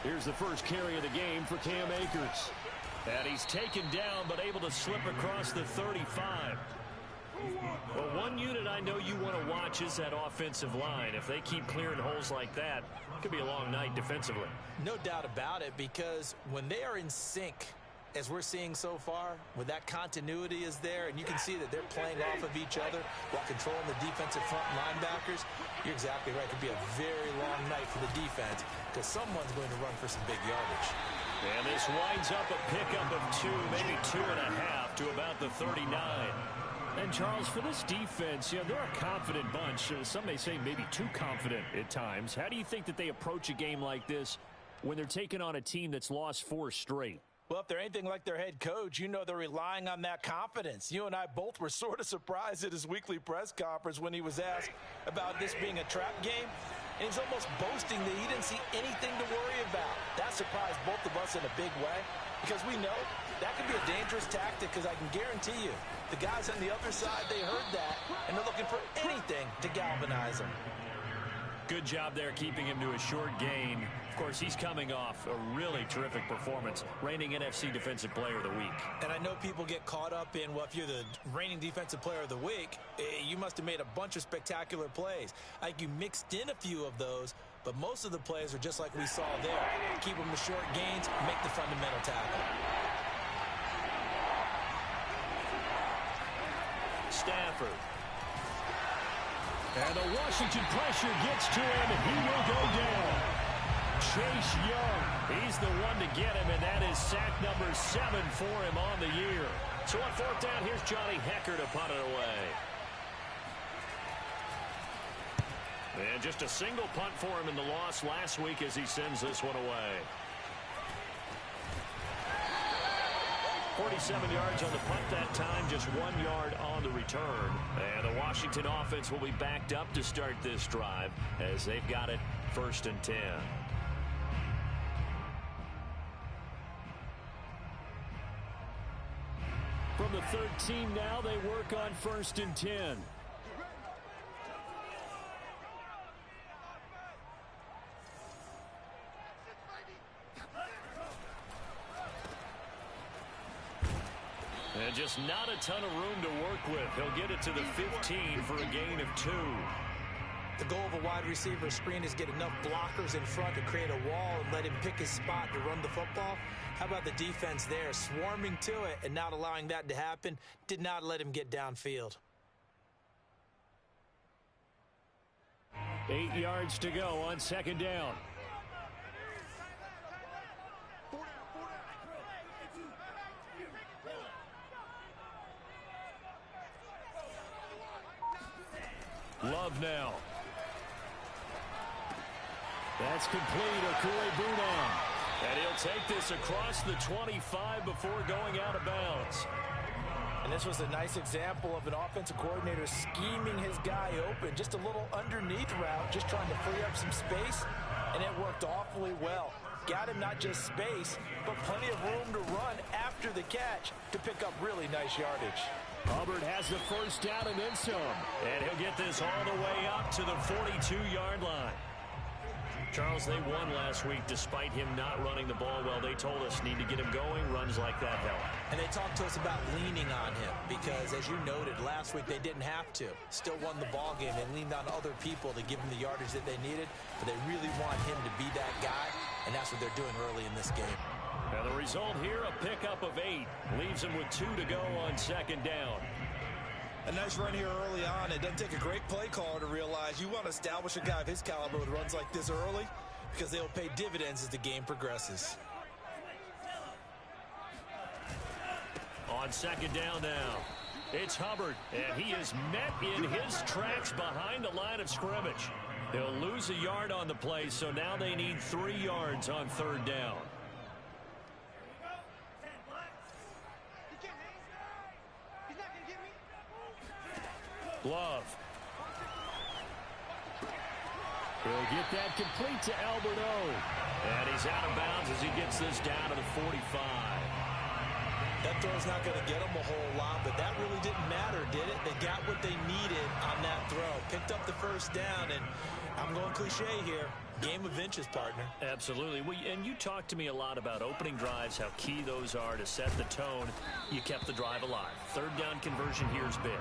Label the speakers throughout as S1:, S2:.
S1: Here's the first carry of the game for Cam Akers. And he's taken down, but able to slip across the 35. Well, one unit I know you want to watch is that offensive line. If they keep clearing holes like that, it could be a long night defensively.
S2: No doubt about it, because when they are in sync, as we're seeing so far, when that continuity is there, and you can see that they're playing off of each other while controlling the defensive front linebackers, you're exactly right. It could be a very long night for the defense because someone's going to run for some big yardage.
S1: And this winds up a pickup of 2, maybe 2.5 to about the 39. And, Charles, for this defense, you know, they're a confident bunch. Some may say maybe too confident at times. How do you think that they approach a game like this when they're taking on a team that's lost 4 straight?
S2: Well, if they're anything like their head coach, you know they're relying on that confidence. You and I both were sort of surprised at his weekly press conference when he was asked about this being a trap game. And he's almost boasting that he didn't see anything to worry about. That surprised both of us in a big way because we know that could be a dangerous tactic because I can guarantee you the guys on the other side, they heard that, and they're looking for anything to galvanize them.
S1: Good job there keeping him to a short gain. Of course, he's coming off a really terrific performance, reigning NFC Defensive Player of the Week.
S2: And I know people get caught up in, well, if you're the reigning Defensive Player of the Week, you must have made a bunch of spectacular plays. Like you mixed in a few of those, but most of the plays are just like we saw there. Keep them to short gains, make the fundamental tackle.
S1: Stafford. And the Washington pressure gets to him, and he will go down. Chase Young, he's the one to get him, and that is sack number 7 for him on the year. So on 4th down, here's Johnny Hecker to punt it away. And just a single punt for him in the loss last week as he sends this one away. 47 yards on the punt that time, just 1 yard on the return. And the Washington offense will be backed up to start this drive as they've got it 1st and 10. From the 13 now, they work on 1st and 10. And just not a ton of room to work with. He'll get it to the 15 for a gain of 2.
S2: The goal of a wide receiver screen is get enough blockers in front to create a wall and let him pick his spot to run the football. How about the defense there, swarming to it and not allowing that to happen? Did not let him get downfield.
S1: 8 yards to go on 2nd down. Love now. That's complete. Okue-Buna. And he'll take this across the 25 before going out of bounds.
S2: And this was a nice example of an offensive coordinator scheming his guy open. Just a little underneath route, just trying to free up some space. And it worked awfully well. Got him not just space, but plenty of room to run after the catch to pick up really nice yardage.
S1: Hubbard has the 1st down and then some. And he'll get this all the way up to the 42-yard line. Charles, they won last week despite him not running the ball well. They told us need to get him going. Runs like that help.
S2: And they talked to us about leaning on him because, as you noted, last week they didn't have to. Still won the ball game. They leaned on other people to give him the yardage that they needed. But they really want him to be that guy, and that's what they're doing early in this game.
S1: And the result here, a pickup of 8. Leaves him with 2 to go on 2nd down.
S3: A nice run here early on. It doesn't take a great play caller to realize you want to establish a guy of his caliber with runs like this early because they'll pay dividends as the game progresses.
S1: On 2nd down now, it's Hubbard, and he is met in his tracks behind the line of scrimmage. They'll lose a yard on the play, so now they need 3 yards on 3rd down. Love. He'll get that complete to Alberto. And he's out of bounds as he gets this down to the 45.
S2: That throw's not going to get them a whole lot, but that really didn't matter, did it? They got what they needed on that throw. Picked up the first down, and I'm going cliche here. Game of inches, partner.
S1: Absolutely. Well, and you talked to me a lot about opening drives, how key those are to set the tone. You kept the drive alive. Third down conversion here's big.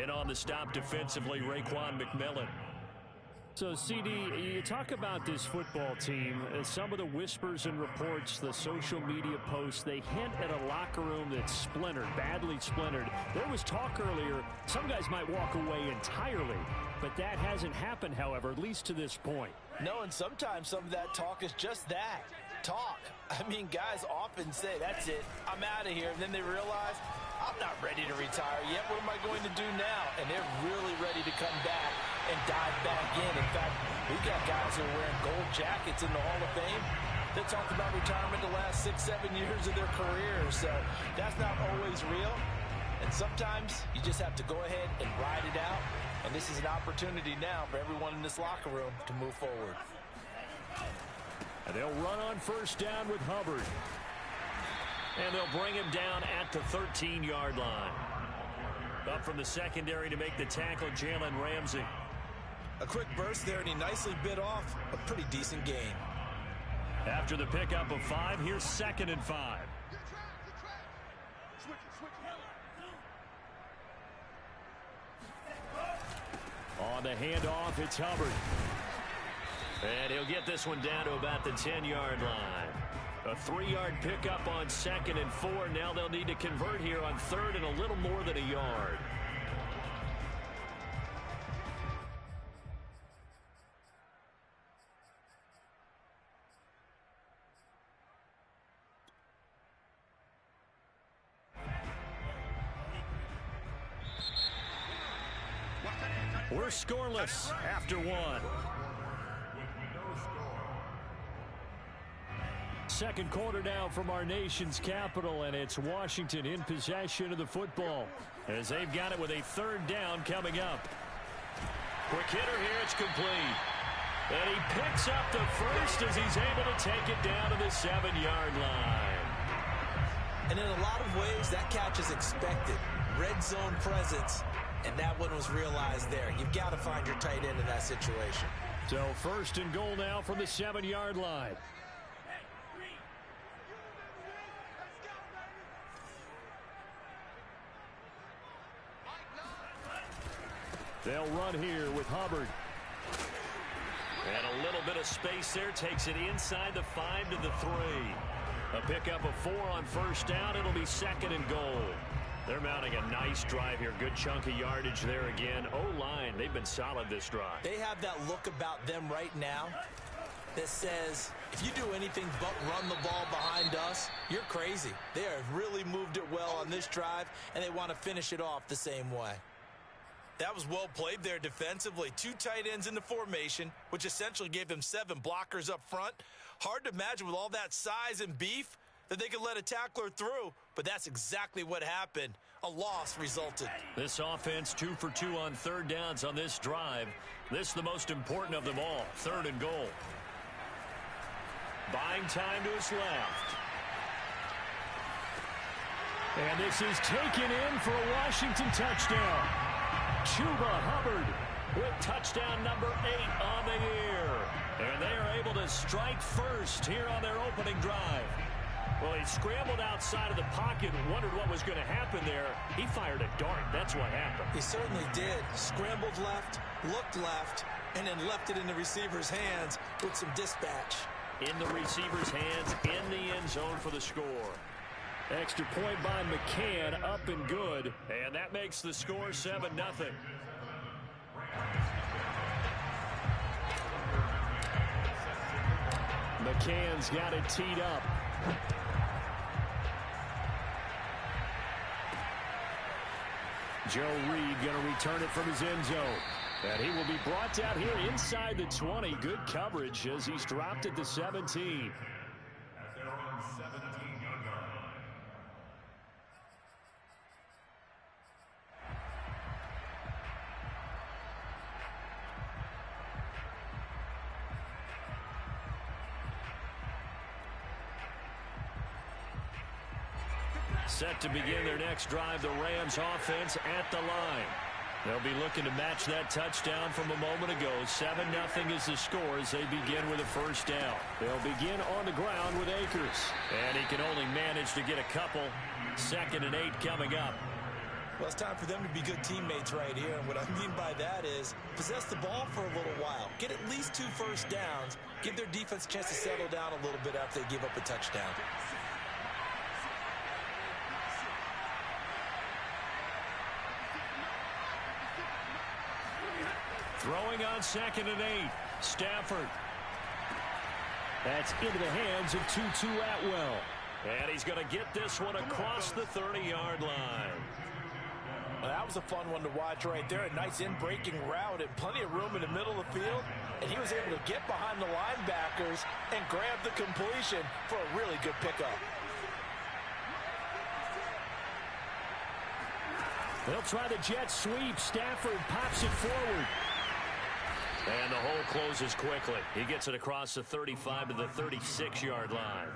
S1: And on the stop defensively, Raekwon McMillan. So, CD, you talk about this football team. Some of the whispers and reports, the social media posts, they hint at a locker room that's splintered, badly splintered. There was talk earlier, some guys might walk away entirely. But that hasn't happened, however, at least to this point.
S2: No, and sometimes some of that talk is just that, talk. I mean, guys often say, that's it, I'm out of here. And then they realize, I'm not ready to retire yet. What am I going to do now? And they're really ready to come back and dive back in. In fact, we've got guys who are wearing gold jackets in the Hall of Fame that talked about retirement the last 6-7 years of their careers. So that's not always real. And sometimes you just have to go ahead and ride it out. And this is an opportunity now for everyone in this locker room to move forward.
S1: And they'll run on first down with Hubbard. And they'll bring him down at the 13-yard line. Up from the secondary to make the tackle, Jalen Ramsey.
S2: A quick burst there, and he nicely bit off a pretty decent gain.
S1: After the pickup of 5, here's 2nd and 5. On the handoff, it's Hubbard. And he'll get this one down to about the 10-yard line. A 3-yard pickup on 2nd and 4. Now they'll need to convert here on 3rd and a little more than a yard. We're scoreless after 1. Second quarter now from our nation's capital, and it's Washington in possession of the football as they've got it with a 3rd down coming up. Quick hitter here, it's complete. And he picks up the first as he's able to take it down to the 7-yard line.
S2: And in a lot of ways, that catch is expected. Red zone presence, and that one was realized there. You've got to find your tight end in that situation.
S1: So 1st and goal now from the 7-yard line. They'll run here with Hubbard. And a little bit of space there. Takes it inside the 5 to the 3. A pickup of 4 on 1st down. It'll be 2nd and goal. They're mounting a nice drive here. Good chunk of yardage there again. O-line, they've been solid this drive.
S2: They have that look about them right now that says, if you do anything but run the ball behind us, you're crazy. They have really moved it well on this drive, and they want to finish it off the same way. That was well played there defensively. 2 tight ends in the formation, which essentially gave them 7 blockers up front. Hard to imagine with all that size and beef that they could let a tackler through, but that's exactly what happened. A loss resulted.
S1: This offense 2 for 2 on 3rd downs on this drive. This is the most important of them all. 3rd and goal. Buying time to his left. And this is taken in for a Washington touchdown. Chuba Hubbard with touchdown number 8 on the year. And they are able to strike first here on their opening drive. Well, he scrambled outside of the pocket and wondered what was going to happen there. He fired a dart. That's what happened.
S2: He certainly did. Scrambled left, looked left, and then left it in the receiver's hands with some dispatch.
S1: In the receiver's hands, in the end zone for the score. Extra point by McCann, up and good. And that makes the score 7-0. McCann's got it teed up. Joe Reed going to return it from his end zone. And he will be brought down here inside the 20. Good coverage as he's dropped at the 17. Set to begin their next drive, the Rams offense at the line. They'll be looking to match that touchdown from a moment ago. 7-0 is the score as they begin with a first down. They'll begin on the ground with Akers. And he can only manage to get a couple. 2nd and 8 coming up.
S2: Well, it's time for them to be good teammates right here. And what I mean by that is possess the ball for a little while. Get at least 2 first downs. Give their defense a chance to settle down a little bit after they give up a touchdown.
S1: Throwing on 2nd and 8. Stafford. That's into the hands of Tutu Atwell. And he's going to get this one across the 30-yard line.
S2: Well, that was a fun one to watch right there. A nice in-breaking route and plenty of room in the middle of the field. And he was able to get behind the linebackers and grab the completion for a really good pickup.
S1: They'll try the jet sweep. Stafford pops it forward. And the hole closes quickly. He gets it across the 35 to the 36-yard line.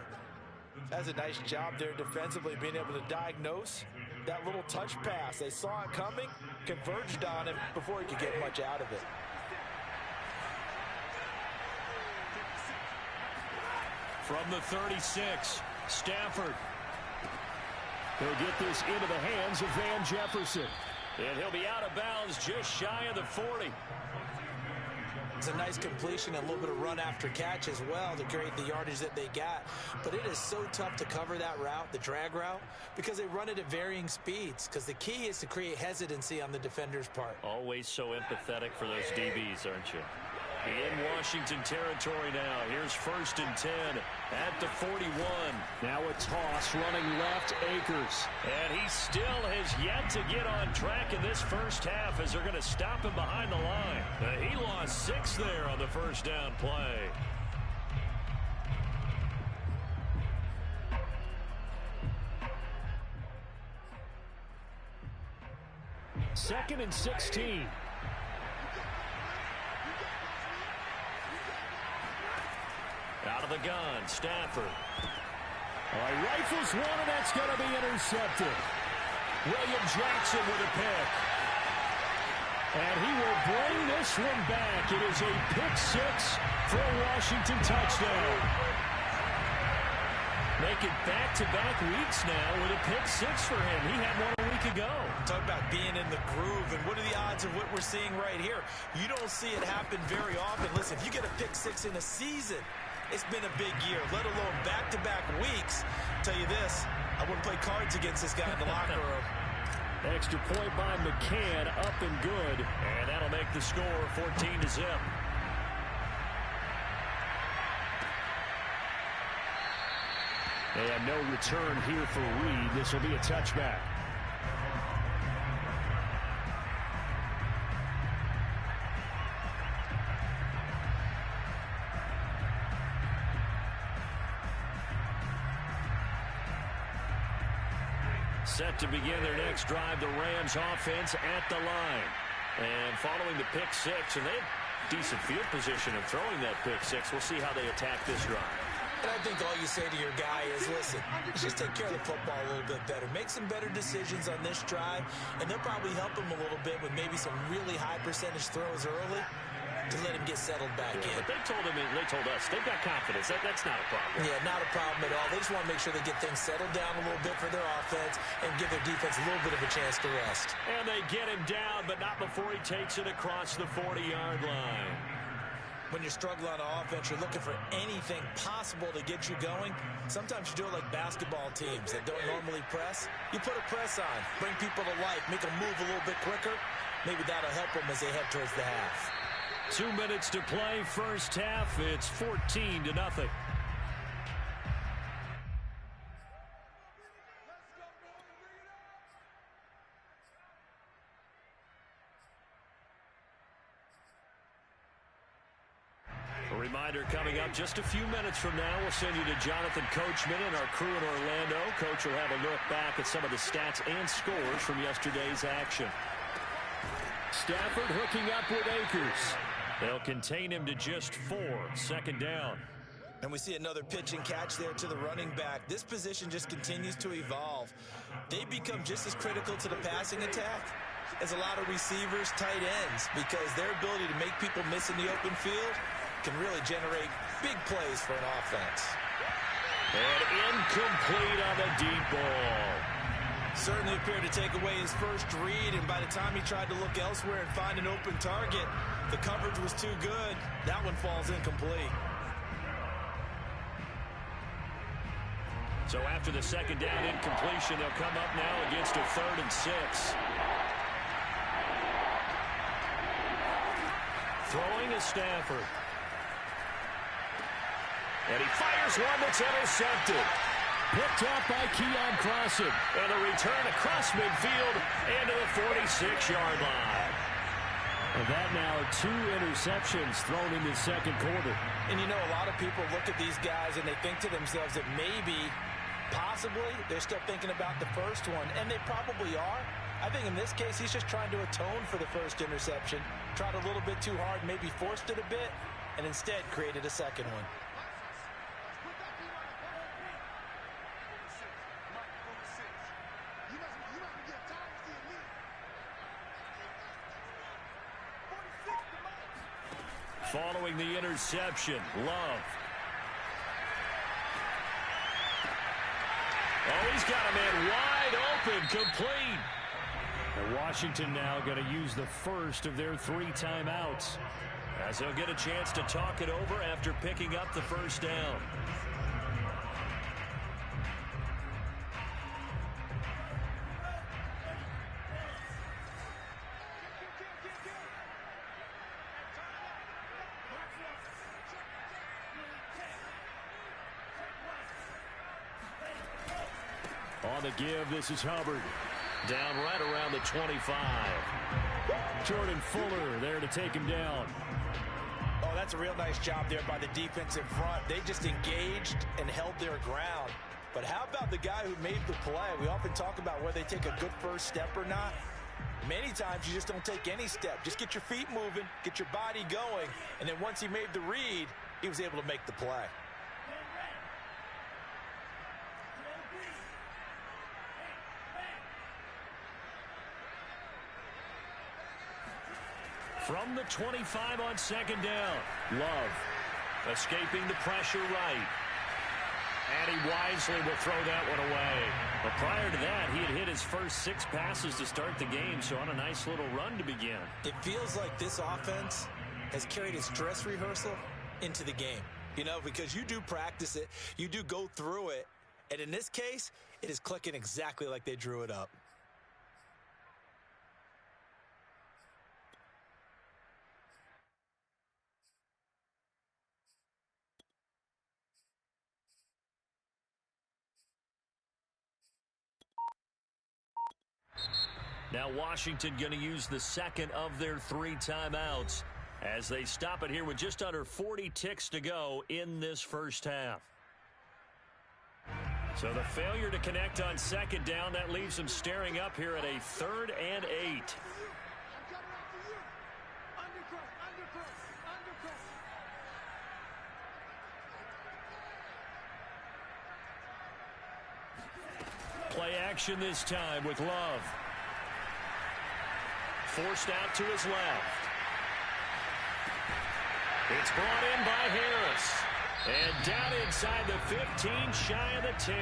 S2: That's a nice job there defensively, being able to diagnose that little touch pass. They saw it coming, converged on him before he could get much out of it.
S1: From the 36, Stafford. He'll get this into the hands of Van Jefferson. And he'll be out of bounds just shy of the 40.
S2: It's a nice completion, a little bit of run after catch as well to create the yardage that they got. But it is so tough to cover that route, the drag route, because they run it at varying speeds. Because the key is to create hesitancy on the defender's part.
S1: Always so empathetic for those DBs, aren't you? In Washington territory now. Here's 1st and 10 at the 41. Now a toss running left, Akers. And he still has yet to get on track in this first half as they're going to stop him behind the line. He lost 6 there on the first down play. Second and 16. Out of the gun, Stafford. Rifles one, and that's going to be intercepted. William Jackson with a pick. And he will bring this one back. It is a pick 6 for a Washington touchdown. Making back-to-back weeks now with a pick 6 for him. He had one a week ago.
S2: Talk about being in the groove, and what are the odds of what we're seeing right here? You don't see it happen very often. Listen, if you get a pick 6 in a season, it's been a big year, let alone back-to-back weeks. I'll tell you this, I wouldn't play cards against this guy in the locker room.
S1: Extra point by McCann, up and good. And that'll make the score 14-0. And no return here for Reed. This will be a touchback. Set to begin their next drive, the Rams offense at the line. And following the pick 6, and they have decent field position of throwing that pick 6. We'll see how they attack this drive.
S2: And I think all you say to your guy is, listen, just take care of the football a little bit better. Make some better decisions on this drive, and they'll probably help him a little bit with maybe some really high percentage throws early to let him get settled back in.
S1: But they told us they've got confidence. That's not a problem.
S2: Yeah, not a problem at all. They just want to make sure they get things settled down a little bit for their offense and give their defense a little bit of a chance to rest.
S1: And they get him down, but not before he takes it across the 40-yard line.
S2: When you're struggling on offense, you're looking for anything possible to get you going. Sometimes you do it like basketball teams that don't normally press. You put a press on, bring people to life, make them move a little bit quicker. Maybe that'll help them as they head towards the half.
S1: 2 minutes to play, first half. It's 14-0. A reminder coming up just a few minutes from now. We'll send you to Jonathan Coachman and our crew in Orlando. Coach will have a look back at some of the stats and scores from yesterday's action. Stafford hooking up with Akers. They'll contain him to just 4. Second down.
S3: And we see another pitch and catch there to the running back. This position just continues to evolve. They become just as critical to the passing attack as a lot of receivers, tight ends, because their ability to make people miss in the open field can really generate big plays for an offense.
S1: And incomplete on the deep ball.
S3: Certainly appeared to take away his first read, and by the time he tried to look elsewhere and find an open target, the coverage was too good. That one falls incomplete.
S1: So after the second down incompletion, they'll come up now against a 3rd and 6. Throwing is Stafford. And he fires one that's intercepted. Picked up by Keon Crossen. And a return across midfield into the 46-yard line. And that now 2 interceptions thrown in the second quarter.
S2: And you know, a lot of people look at these guys and they think to themselves that maybe, possibly, they're still thinking about the first one. And they probably are. I think in this case, he's just trying to atone for the first interception. Tried a little bit too hard, maybe forced it a bit, and instead created a second one.
S1: Following the interception, Love. Oh, he's got a man wide open, complete. And Washington now going to use the first of their 3 timeouts, as they'll get a chance to talk it over after picking up the first down. On the give, this is Hubbard. Down right around the 25. Jordan Fuller there to take him down.
S2: Oh, that's a real nice job there by the defensive front. They just engaged and held their ground. But how about the guy who made the play? We often talk about whether they take a good first step or not. Many times you just don't take any step. Just get your feet moving, get your body going, and then once he made the read, he was able to make the play.
S1: From the 25 on second down, Love escaping the pressure right. And he wisely will throw that one away. But prior to that, he had hit his first 6 passes to start the game, so on a nice little run to begin.
S2: It feels like this offense has carried its dress rehearsal into the game. You know, because you do practice it, you do go through it, and in this case, it is clicking exactly like they drew it up.
S1: Now Washington going to use the second of their 3 timeouts as they stop it here with just under 40 ticks to go in this first half. So the failure to connect on second down, that leaves them staring up here at a 3rd and 8. Play action this time with Love. Forced out to his left. It's brought in by Harris. And down inside the 15, shy of the 10.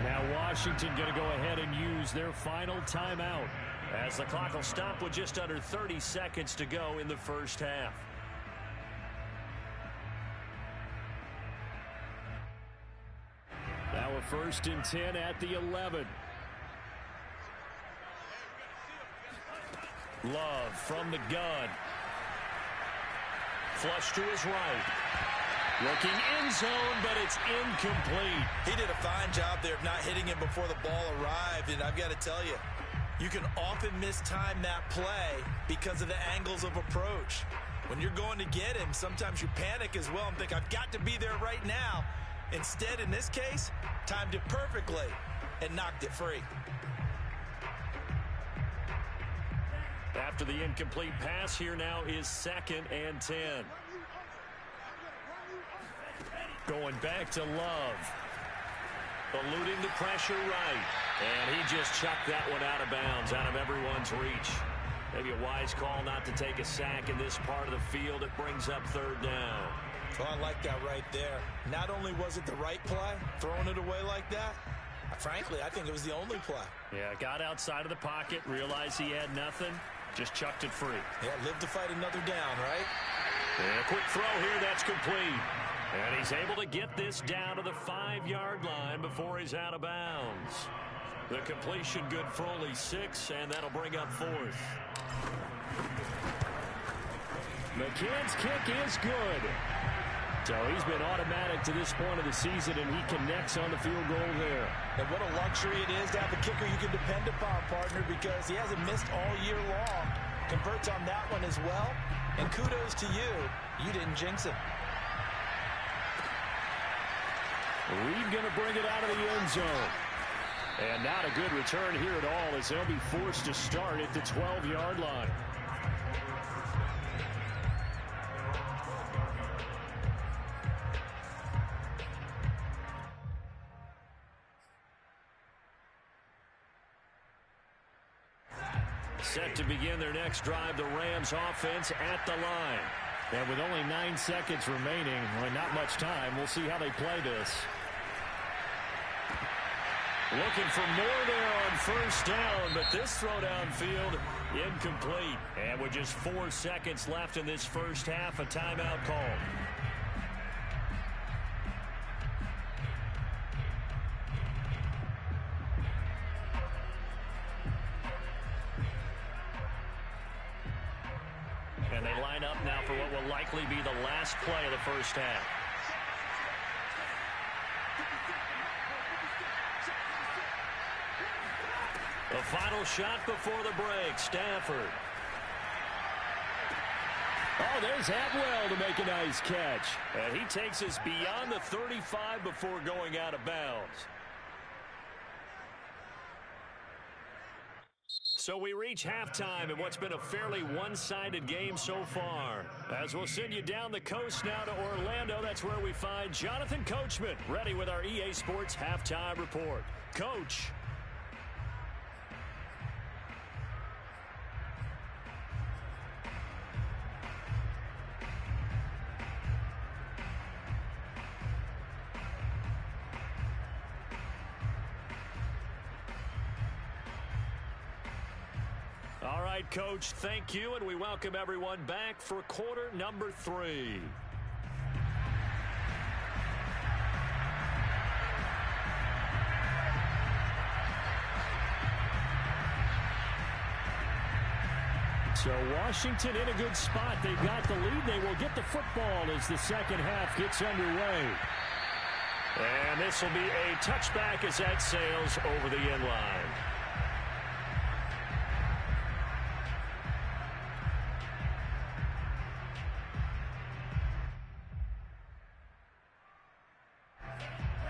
S1: Now Washington going to go ahead and use their final timeout, as the clock will stop with just under 30 seconds to go in the first half. Now a 1st and 10 at the 11. Love from the gun. Flush to his right. Looking end zone, but it's incomplete.
S2: He did a fine job there of not hitting him before the ball arrived, and I've got to tell you, you can often mistime that play because of the angles of approach. When you're going to get him, sometimes you panic as well and think, I've got to be there right now. Instead, in this case, timed it perfectly and knocked it free.
S1: After the incomplete pass, here now is 2nd and 10. Going back to Love. Eluding the pressure right. And he just chucked that one out of bounds, out of everyone's reach. Maybe a wise call not to take a sack in this part of the field. It brings up third down.
S3: Well, I like that right there. Not only was it the right play, throwing it away like that, frankly, I think it was the only play.
S1: Yeah, got outside of the pocket, realized he had nothing, just chucked it free.
S3: Yeah, live to fight another down, right?
S1: And a quick throw here, that's complete. And he's able to get this down to the 5-yard line before he's out of bounds. The completion good for only 6, and that'll bring up 4th. McCann's kick is good. So he's been automatic to this point of the season, and he connects on the field goal there.
S3: And what a luxury it is to have a kicker you can depend upon, partner, because he hasn't missed all year long. Converts on that one as well. And kudos to you. You didn't jinx him.
S1: Reed going to bring it out of the end zone. And not a good return here at all, as they'll be forced to start at the 12-yard line. Set to begin their next drive, the Rams offense at the line. And with only 9 seconds remaining, well, not much time, we'll see how they play this. Looking for more there on first down, but this throw downfield incomplete. And with just 4 seconds left in this first half, a timeout call. And they line up now for what will likely be the last play of the first half. The final shot before the break, Stafford. Oh, there's Atwell to make a nice catch. And he takes us beyond the 35 before going out of bounds. So we reach halftime in what's been a fairly one-sided game so far. As we'll send you down the coast now to Orlando, that's where we find Jonathan Coachman, ready with our EA Sports Halftime Report. Coach. All right, Coach, thank you, and we welcome everyone back for quarter number 3. So Washington in a good spot. They've got the lead. They will get the football as the second half gets underway. And this will be a touchback as that sails over the end line.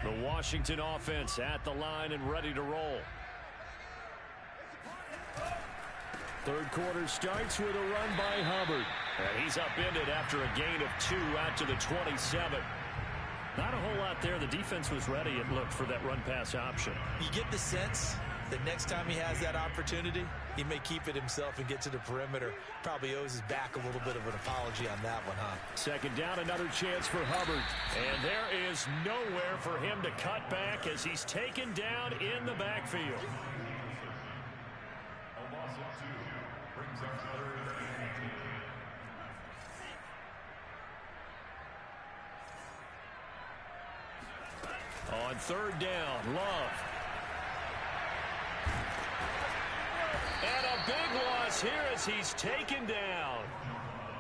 S1: The Washington offense at the line and ready to roll. Third quarter starts with a run by Hubbard. And he's upended after a gain of 2 out to the 27. Not a whole lot there. The defense was ready, it looked, for that run-pass option.
S3: You get the sense that next time he has that opportunity, he may keep it himself and get to the perimeter. Probably owes his back a little bit of an apology on that one, huh?
S1: Second down, another chance for Hubbard. And there is nowhere for him to cut back as he's taken down in the backfield. On third down, Love. And a big loss here as he's taken down.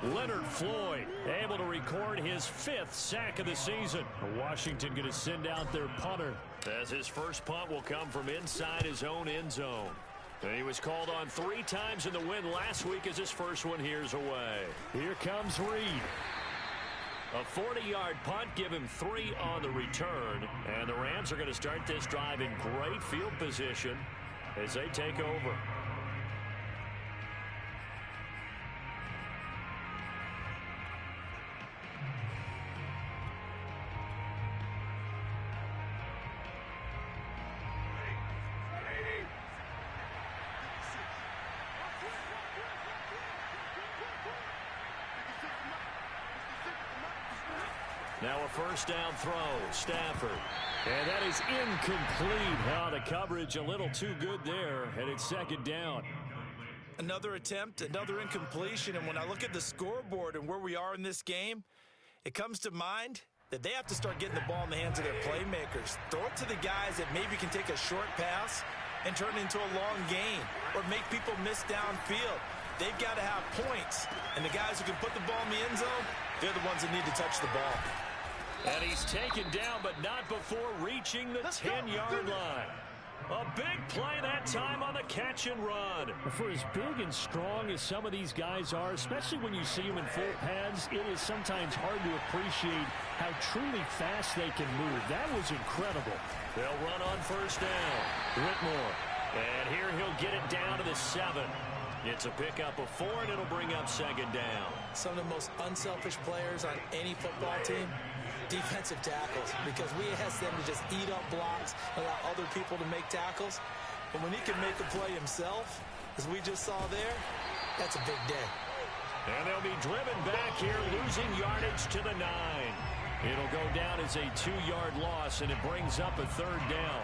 S1: Leonard Floyd able to record his 5th sack of the season. Washington going to send out their punter, as his first punt will come from inside his own end zone. And he was called on 3 times in the win last week as his first one here's away. Here comes Reed. A 40-yard punt, give him 3 on the return. And the Rams are going to start this drive in great field position as they take over. Now a first down throw. Stafford. And that is incomplete. Oh, the coverage a little too good there, and it's second down.
S3: Another attempt, another incompletion, and when I look at the scoreboard and where we are in this game, it comes to mind that they have to start getting the ball in the hands of their playmakers. Throw it to the guys that maybe can take a short pass and turn it into a long gain or make people miss downfield. They've got to have points, and the guys who can put the ball in the end zone, they're the ones that need to touch the ball.
S1: And he's taken down, but not before reaching the 10-yard line. A big play that time on the catch and run. For as big and strong as some of these guys are, especially when you see them in full pads, it is sometimes hard to appreciate how truly fast they can move. That was incredible. They'll run on first down. Whitmore. And here he'll get it down to the 7. It's a pickup of 4, and it'll bring up second down.
S3: Some of the most unselfish players on any football team, defensive tackles, because we ask them to just eat up blocks, allow other people to make tackles. But when he can make a play himself, as we just saw there, that's a big day.
S1: And they'll be driven back here, losing yardage to the 9. It'll go down as a 2-yard loss, and it brings up a third down.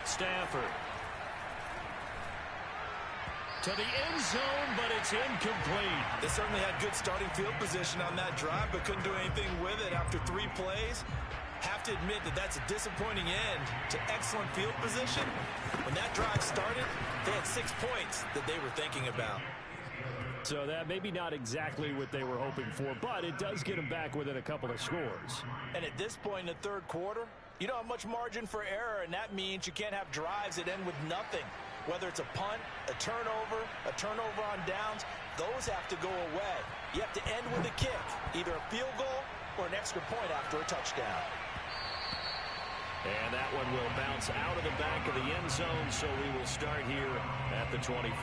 S1: Stafford. To the end zone, but it's incomplete.
S3: They certainly had good starting field position on that drive, but couldn't do anything with it after 3 plays. Have to admit that that's a disappointing end to excellent field position. When that drive started, they had 6 points that they were thinking about.
S1: So that maybe not exactly what they were hoping for, but it does get them back within a couple of scores.
S3: And at this point in the third quarter, you don't have much margin for error, and that means you can't have drives that end with nothing. Whether it's a punt, a turnover on downs, those have to go away. You have to end with a kick, either a field goal or an extra point after a touchdown.
S1: And that one will bounce out of the back of the end zone, so we will start here at the 25.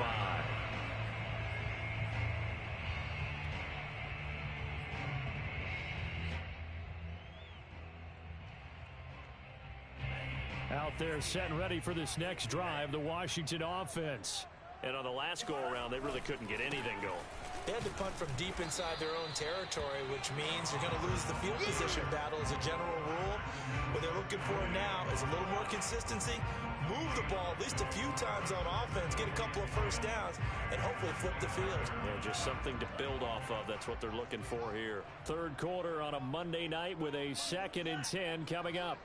S1: Out there set and ready for this next drive, the Washington offense. And on the last go-around, they really couldn't get anything going.
S3: They had to punt from deep inside their own territory, which means you're going to lose the field position battle as a general rule. What they're looking for now is a little more consistency, move the ball at least a few times on offense, get a couple of first downs, and hopefully flip the field.
S1: Yeah, just something to build off of. That's what they're looking for here. Third quarter on a Monday night with a 2nd and 10 coming up.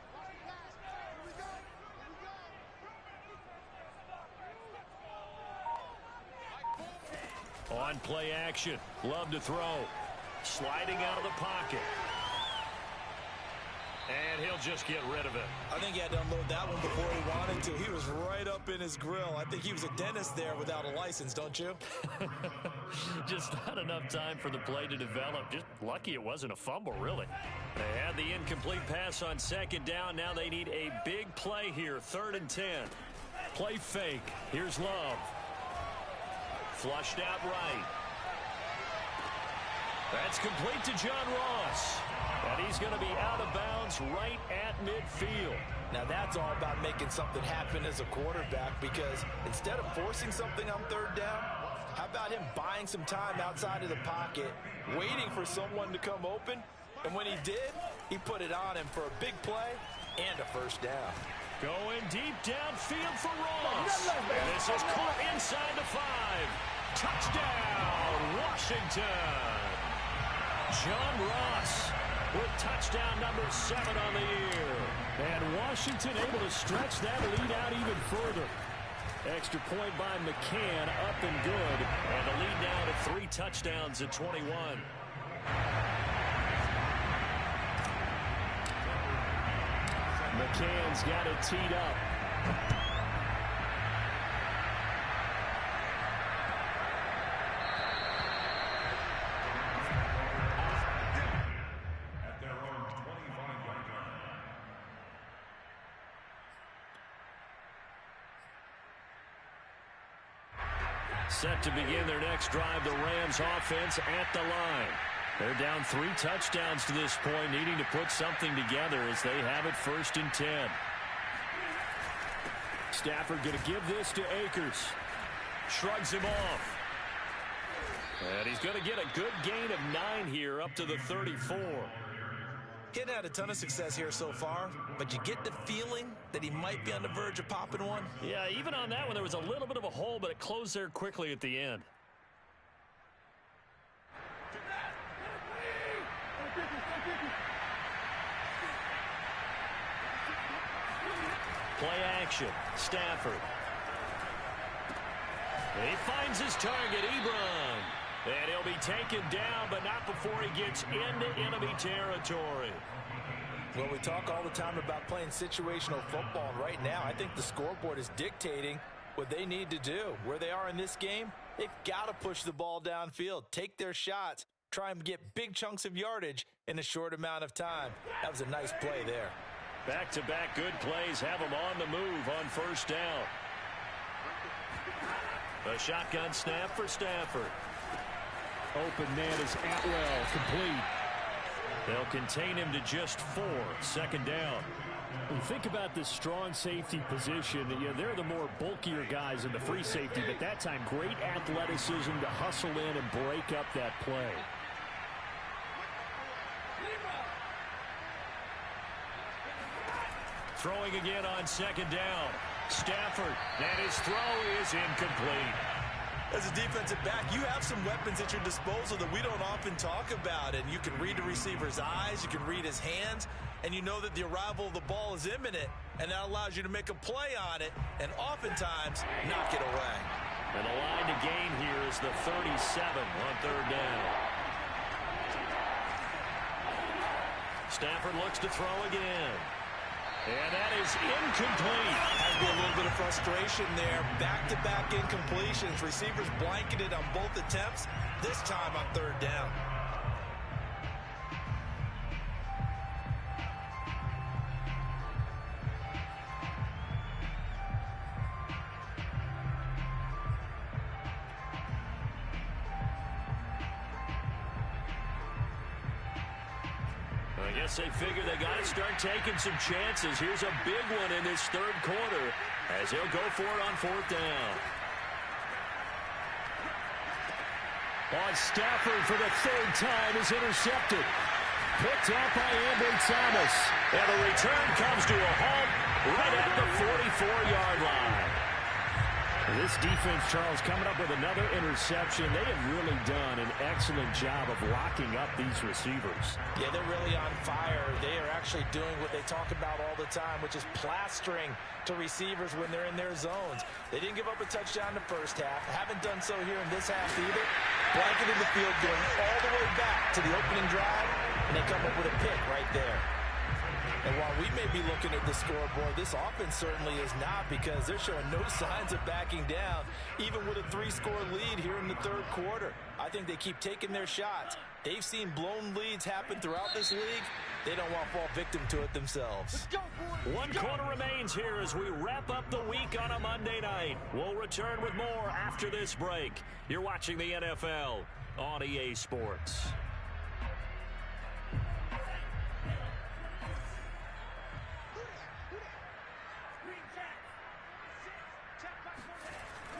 S1: On play action. Love to throw. Sliding out of the pocket. And he'll just get rid of it.
S3: I think he had to unload that one before he wanted to. He was right up in his grill. I think he was a dentist there without a license, don't you?
S1: Just not enough time for the play to develop. Just lucky it wasn't a fumble, really. They had the incomplete pass on second down. Now they need a big play here. 3rd and 10. Play fake. Here's Love. Flushed out right. That's complete to John Ross. And he's going to be out of bounds right at midfield.
S3: Now that's all about making something happen as a quarterback, because instead of forcing something on 3rd down, how about him buying some time outside of the pocket, waiting for someone to come open, and when he did, he put it on him for a big play and a first down.
S1: Going deep downfield for Ross. And this is caught inside the 5. Touchdown, Washington. John Ross with touchdown number 7 on the year. And Washington able to stretch that lead out even further. Extra point by McCann, up and good. And the lead now to 3 touchdowns at 21. McCann's got it teed up. Set to begin their next drive, the Rams offense at the line. They're down 3 touchdowns to this point, needing to put something together as they have it 1st and 10. Stafford going to give this to Akers. Shrugs him off. And he's going to get a good gain of 9 here up to the 34.
S3: He hadn't had a ton of success here so far, but you get the feeling that he might be on the verge of popping one.
S1: Yeah, even on that one, there was a little bit of a hole, but it closed there quickly at the end. Play action. Stafford. He finds his target, Ebron. And he'll be taken down, but not before he gets into enemy territory.
S3: Well, we talk all the time about playing situational football, and right now I think the scoreboard is dictating what they need to do. Where they are in this game, they've got to push the ball downfield, take their shots, try and get big chunks of yardage in a short amount of time. That was a nice play there.
S1: Back-to-back good plays have him on the move on 1st down. A shotgun snap for Stafford. Open man is Atwell, complete. They'll contain him to just 4, 2nd down. When you think about this strong safety position, they're the more bulkier guys in the free safety, but that time great athleticism to hustle in and break up that play. Throwing again on 2nd down. Stafford, and his throw is incomplete.
S3: As a defensive back, you have some weapons at your disposal that we don't often talk about. And you can read the receiver's eyes, you can read his hands, and you know that the arrival of the ball is imminent, and that allows you to make a play on it and oftentimes knock it away.
S1: And the line to gain here is the 37 on 3rd down. Stafford looks to throw again. And that is incomplete.
S3: Has been a little bit of frustration there. Back-to-back incompletions. Receivers blanketed on both attempts, this time on 3rd down.
S1: I guess they figure they got to start taking some chances. Here's a big one in this 3rd quarter as he'll go for it on 4th down. On Stafford for the 3rd time is intercepted. Picked out by Ambry Thomas. And the return comes to a halt right at the 44-yard line. This defense, Charles, coming up with another interception. They have really done an excellent job of locking up these receivers.
S3: Yeah, they're really on fire. They are actually doing what they talk about all the time, which is plastering to receivers when they're in their zones. They didn't give up a touchdown in the 1st half. Haven't done so here in this half either. Blanketed the field, going all the way back to the opening drive, and they come up with a pick right there. And while we may be looking at the scoreboard, this offense certainly is not, because they're showing no signs of backing down, even with a 3-score lead here in the 3rd quarter. I think they keep taking their shots. They've seen blown leads happen throughout this league. They don't want to fall victim to it themselves.
S1: 1 quarter remains here as we wrap up the week on a Monday night. We'll return with more after this break. You're watching the NFL on EA Sports.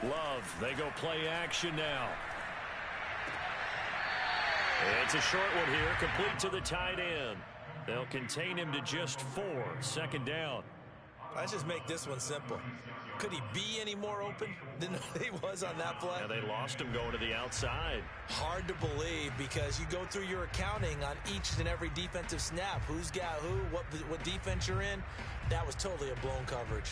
S1: Love, they go play action now. It's a short one here, complete to the tight end. They'll contain him to just 4, 2nd down.
S3: Let's just make this one simple. Could he be any more open than he was on that play?
S1: Yeah, they lost him going to the outside.
S3: Hard to believe, because you go through your accounting on each and every defensive snap. Who's got who, what defense you're in. That was totally a blown coverage.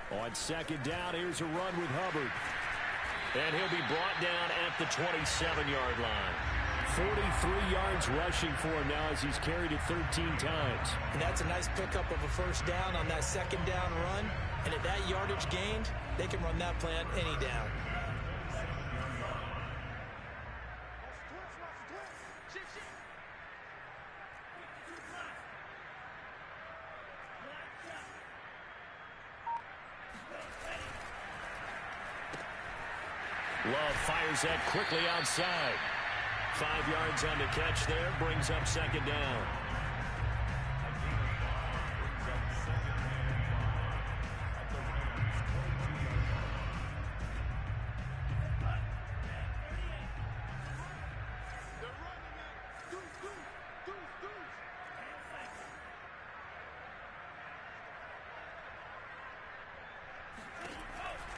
S1: On 2nd down, here's a run with Hubbard. And he'll be brought down at the 27-yard line. 43 yards rushing for him now as he's carried it 13 times.
S3: And that's a nice pickup of a 1st down on that 2nd down run. And at that yardage gained, they can run that plan any down.
S1: Love fires that quickly outside. 5 yards on the catch there, brings up second down.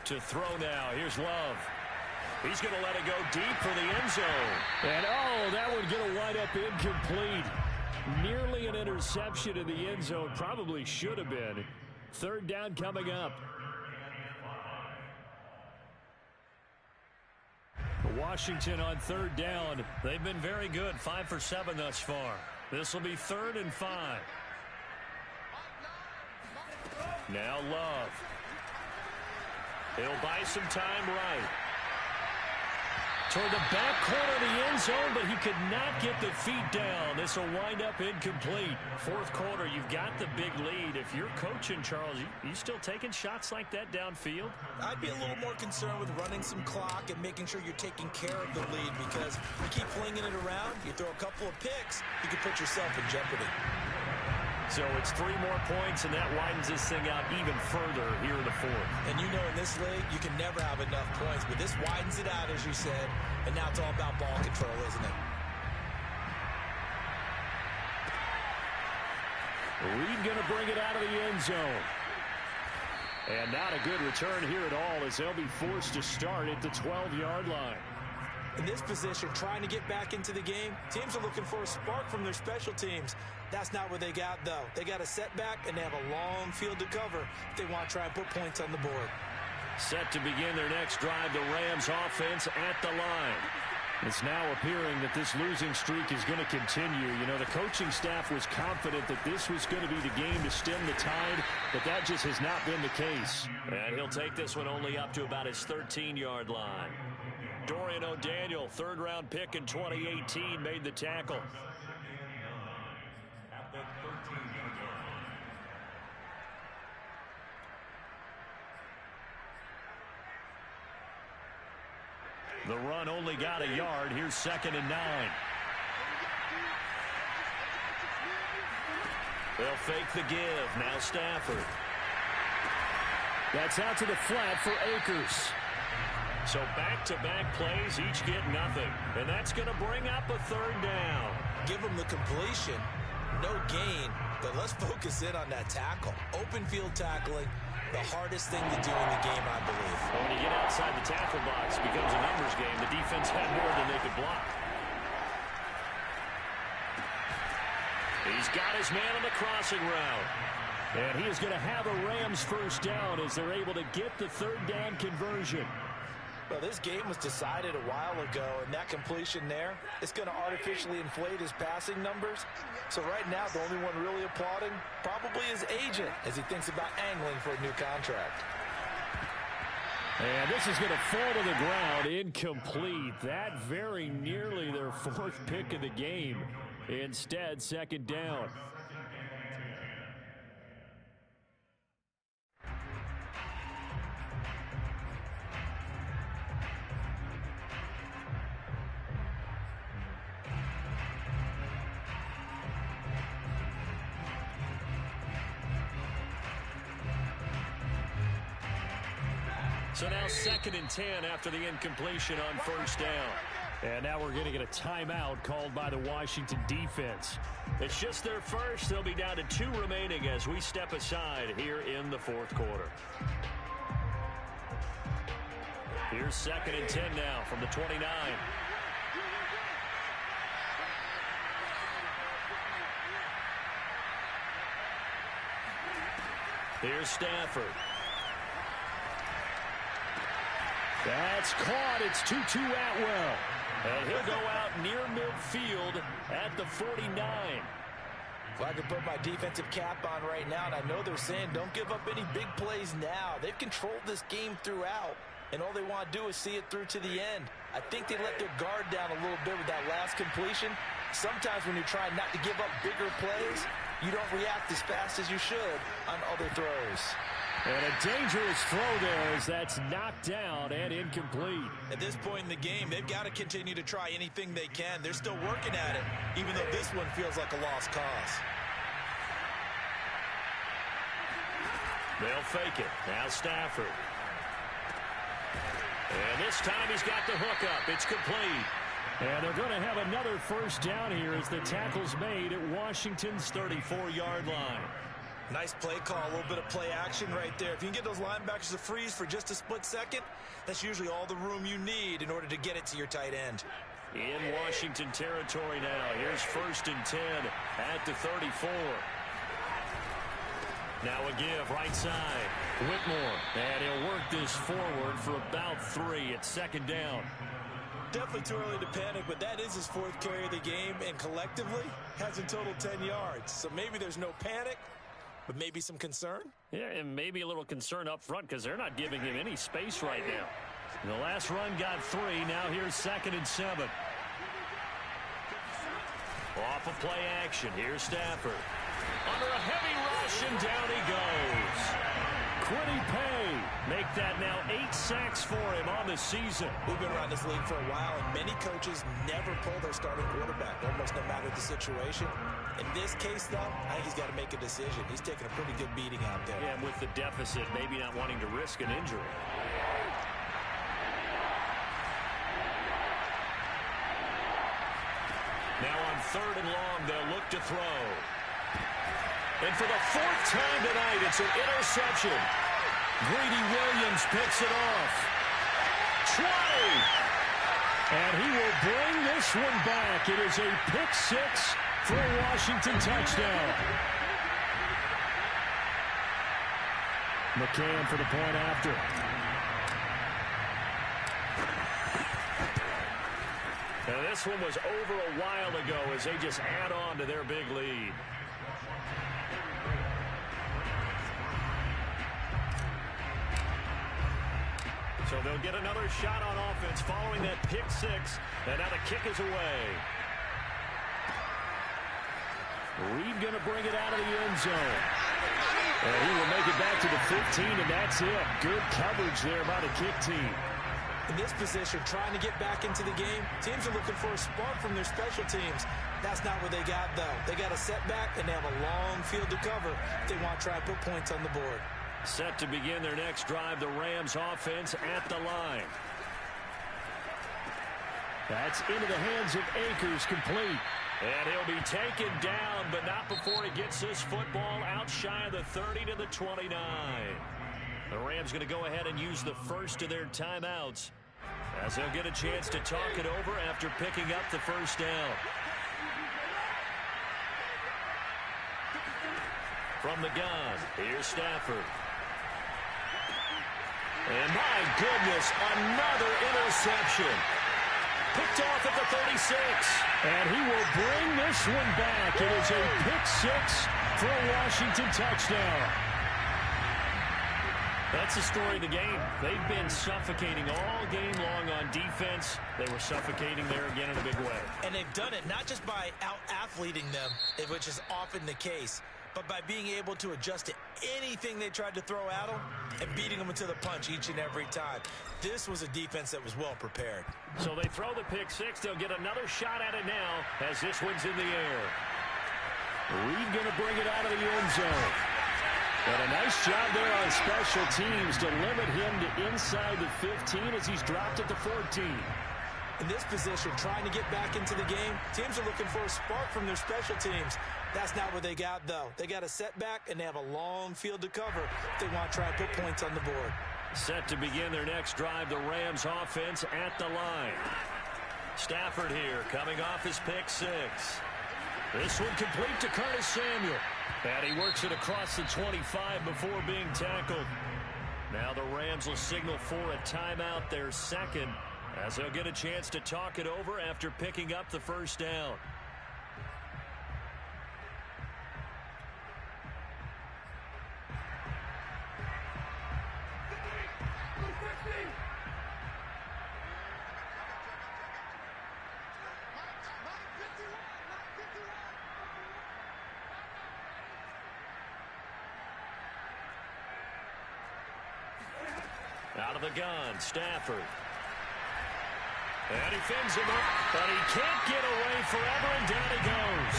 S1: To throw now. Here's Love. He's going to let it go deep for the end zone. And, oh, that would get a wind up incomplete. Nearly an interception in the end zone. Probably should have been. Third down coming up. Washington on third down. They've been very good. 5 for 7 thus far. This will be 3rd and 5. Now Love. He'll buy some time right. Toward the back corner of the end zone, but he could not get the feet down. This will wind up incomplete. Fourth quarter, you've got the big lead. If you're coaching, Charles, you still taking shots like that downfield?
S3: I'd be a little more concerned with running some clock and making sure you're taking care of the lead, because you keep flinging it around, you throw a couple of picks, you can put yourself in jeopardy.
S1: So it's 3 more points, and that widens this thing out even further here in the fourth.
S3: And you know in this league, you can never have enough points, but this widens it out, as you said, and now it's all about ball control, isn't it?
S1: Reed going to bring it out of the end zone. And not a good return here at all, as they'll be forced to start at the 12-yard line.
S3: In this position, trying to get back into the game, teams are looking for a spark from their special teams. That's not what they got, though. They got a setback, and they have a long field to cover if they want to try and put points on the board.
S1: Set to begin their next drive, the Rams offense at the line. It's now appearing that this losing streak is going to continue. You know, the coaching staff was confident that this was going to be the game to stem the tide, but that just has not been the case. And he'll take this one only up to about his 13-yard line. Dorian O'Daniel, third-round pick in 2018, made the tackle. The run only got a yard. Here's 2nd and 9. They'll fake the give. Now Stafford. That's out to the flat for Akers. So back-to-back plays, each get nothing. And that's going to bring up a 3rd down.
S3: Give them the completion. No gain, but let's focus in on that tackle. Open field tackling, the hardest thing to do in the game, I believe.
S1: Well, when you get outside the tackle box, it becomes a numbers game. The defense had more than they could block. He's got his man on the crossing route. And he is going to have a Rams first down as they're able to get the 3rd down conversion.
S3: Well, this game was decided a while ago, and that completion there, it's going to artificially inflate his passing numbers. So right now, the only one really applauding probably his agent as he thinks about angling for a new contract.
S1: And this is going to fall to the ground, incomplete. That very nearly their 4th pick of the game. Instead, 2nd down. So now 2nd and 10 after the incompletion on 1st down. And now we're going to get a timeout called by the Washington defense. It's just their first. They'll be down to 2 remaining as we step aside here in the 4th quarter. Here's 2nd and 10 now from the 29. Here's Stafford. That's caught. It's Tutu Atwell. And he'll go out near midfield at the 49.
S3: If I could put my defensive cap on right now, and I know they're saying don't give up any big plays now. They've controlled this game throughout, and all they want to do is see it through to the end. I think they let their guard down a little bit with that last completion. Sometimes when you're trying not to give up bigger plays, you don't react as fast as you should on other throws.
S1: And a dangerous throw there as that's knocked down and incomplete.
S3: At this point in the game, they've got to continue to try anything they can. They're still working at it, even though this one feels like a lost cause.
S1: They'll fake it. Now Stafford. And this time he's got the hook up. It's complete. And they're going to have another first down here as the tackle's made at Washington's 34-yard line.
S3: Nice play call, a little bit of play action right there. If you can get those linebackers to freeze for just a split second, that's usually all the room you need in order to get it to your tight end.
S1: In Washington territory now. Here's 1st and 10 at the 34. Now a give right side. Whitmore. And he'll work this forward for about 3. It's 2nd down.
S3: Definitely too early to panic, but that is his 4th carry of the game, and collectively has a total 10 yards. So maybe there's no panic, but maybe some concern?
S1: Yeah, and maybe a little concern up front because they're not giving him any space right now. The last run got 3. Now here's 2nd and 7. Off of play action. Here's Stafford. Under a heavy rush, and down he goes. Quiddy Pay make that now 8 sacks for him on the season.
S3: We've been around this league for a while, and many coaches never pull their starting quarterback, almost no matter the situation. In this case, though, I think he's got to make a decision. He's taking a pretty good beating out there.
S1: Yeah, and with the deficit, maybe not wanting to risk an injury. Now on 3rd and long, they'll look to throw. And for the 4th time tonight, it's an interception. Greedy Williams picks it off. 20! And he will bring this one back. It is a pick 6 for a Washington touchdown. McCann for the point after. Now this one was over a while ago as they just add on to their big lead. So they'll get another shot on offense following that pick 6. And now the kick is away. Reed going to bring it out of the end zone. And he will make it back to the 15, and that's it. Good coverage there by the kick team.
S3: In this position, trying to get back into the game, teams are looking for a spark from their special teams. That's not what they got, though. They got a setback, and they have a long field to cover if they want to try and put points on the board.
S1: Set to begin their next drive, the Rams offense at the line. That's into the hands of Akers, complete. And he'll be taken down, but not before he gets this football out shy of the 30 to the 29. The Rams going to go ahead and use the first of their timeouts as they'll get a chance to talk it over after picking up the first down. From the gun, here's Stafford. And my goodness, another interception. Picked off at the 36. And he will bring this one back. It is a pick 6 for a Washington touchdown. That's the story of the game. They've been suffocating all game long on defense. They were suffocating there again in a big way.
S3: And they've done it not just by out-athleting them, which is often the case, but by being able to adjust to anything they tried to throw at them and beating them into the punch each and every time. This was a defense that was well prepared.
S1: So they throw the pick 6. They'll get another shot at it now as this one's in the air. Reed going to bring it out of the end zone. And a nice job there on special teams to limit him to inside the 15 as he's dropped at the 14.
S3: In this position, trying to get back into the game, teams are looking for a spark from their special teams. That's not what they got, though. They got a setback, and they have a long field to cover if they want to try and put points on the board.
S1: Set to begin their next drive, the Rams offense at the line. Stafford here, coming off his pick 6. This one complete to Curtis Samuel. And he works it across the 25 before being tackled. Now the Rams will signal for a timeout, their second, as they'll get a chance to talk it over after picking up the first down. Out of the gun, Stafford. And he fins him up, but he can't get away forever, and down he goes.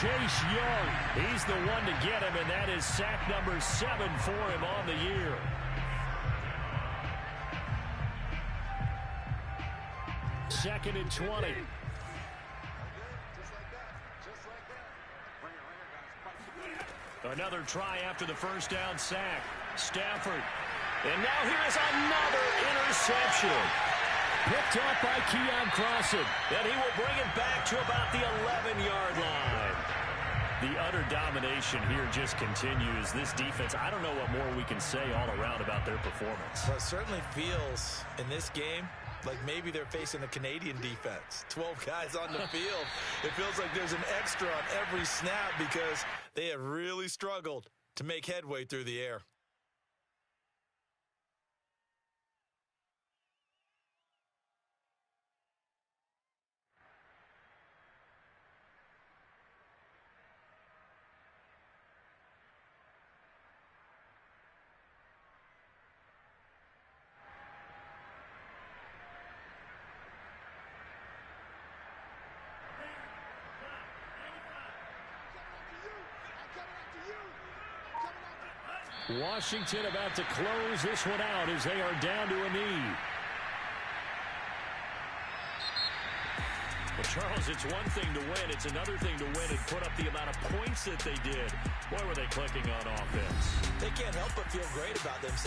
S1: Chase Young, he's the one to get him, and that is sack number 7 for him on the year. Second and 20. Another try after the first down sack. Stafford. And now here's another interception. Picked up by Keon Crossan. And he will bring it back to about the 11-yard line. The utter domination here just continues. This defense, I don't know what more we can say all around about their performance.
S3: Well, it certainly feels in this game like maybe they're facing a Canadian defense. 12 guys on the field. It feels like there's an extra on every snap because they have really struggled to make headway through the air.
S1: Washington about to close this one out as they are down to a knee. Well, Charles, it's one thing to win. It's another thing to win and put up the amount of points that they did. Boy, were they clicking on offense.
S3: They can't help but feel great about themselves.